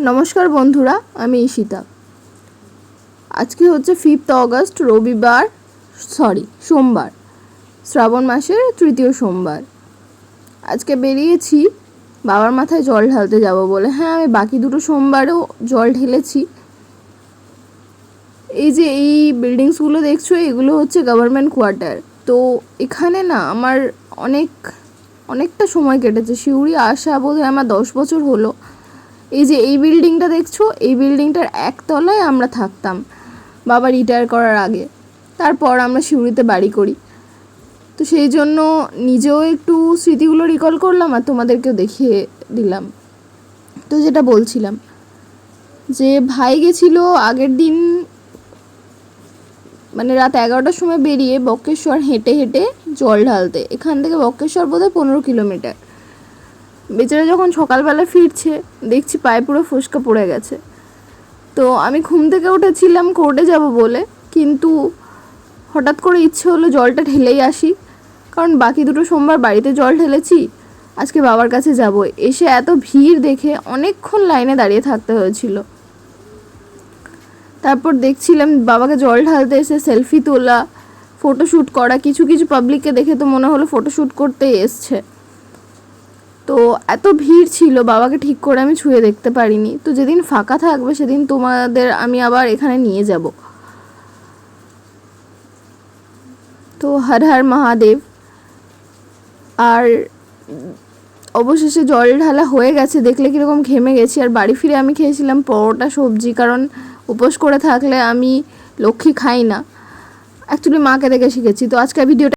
নমস্কার বন্ধুরা, আমি ঈশিতা। আজকে হচ্ছে 5 অগস্ট, সোমবার, শ্রাবণ মাসের তৃতীয় সোমবার। আজকে বেরিয়েছি বাবার মাথায় জল ঢালতে যাব বলে। হ্যাঁ, আমি বাকি দুটো সোমবারেও জল ঢেলেছি। এই যে এই বিল্ডিংসগুলো দেখছো, এগুলো হচ্ছে গভর্নমেন্ট কোয়ার্টার। তো এখানে না আমার অনেকটা সময় কেটেছে। সিউড়ি আসা বোধহয় আমার 10 বছর হলো। এই যে এই বিল্ডিংটা দেখছো, এই বিল্ডিংটার একতলায় আমরা থাকতাম বাবা রিটায়ার করার আগে। তারপর আমরা সিউড়িতে বাড়ি করি। তো সেই জন্য নিজেও একটু স্মৃতিগুলো রিকল করলাম আর তোমাদেরকেও দেখিয়ে দিলাম। তো যেটা বলছিলাম, যে ভাই গেছিল আগের দিন, মানে রাত 11টার সময় বেরিয়ে বক্রেশ্বর হেঁটে হেঁটে জল ঢালতে। এখান থেকে বক্রেশ্বর বোধহয় 15 কিলোমিটার। বেচারা যখন সকালবেলা ফিরছে, দেখছি পায়ে পুরো ফোসকা পড়ে গেছে। তো আমি ঘুম থেকে উঠেছিলাম কোর্টে যাব বলে, কিন্তু হঠাৎ করে ইচ্ছে হলো জলটা ঢেলেই আসি। কারণ বাকি দুটো সোমবার বাড়িতে জল ঢেলেছি, আজকে বাবার কাছে যাব। এসে এত ভিড় দেখে অনেকক্ষণ লাইনে দাঁড়িয়ে থাকতে হয়েছিল। তারপর দেখছিলাম বাবাকে জল ঢালতে এসে সেলফি তোলা, ফটোশ্যুট করা। কিছু কিছু পাবলিককে দেখে তো মনে হলো ফটোশ্যুট করতেই এসছে। তো এত ভিড় ছিল, বাবাকে ঠিক করে আমি ছুঁয়ে দেখতে পারিনি। তো যেদিন ফাঁকা থাকবে সেদিন তোমাদের আমি আবার এখানে নিয়ে যাব। তো হর হর মহাদেব। আর অবশেষে জল ঢালা হয়ে গেছে, দেখলে কীরকম ঘেমে গেছি। আর বাড়ি ফিরে আমি খেয়েছিলাম পরোটা সবজি, কারণ উপোস করে থাকলে আমি লক্ষ্মী খাই না। অ্যাকচুয়ালি মাকে দেখে শিখেছি। তো আজকে ভিডিওটা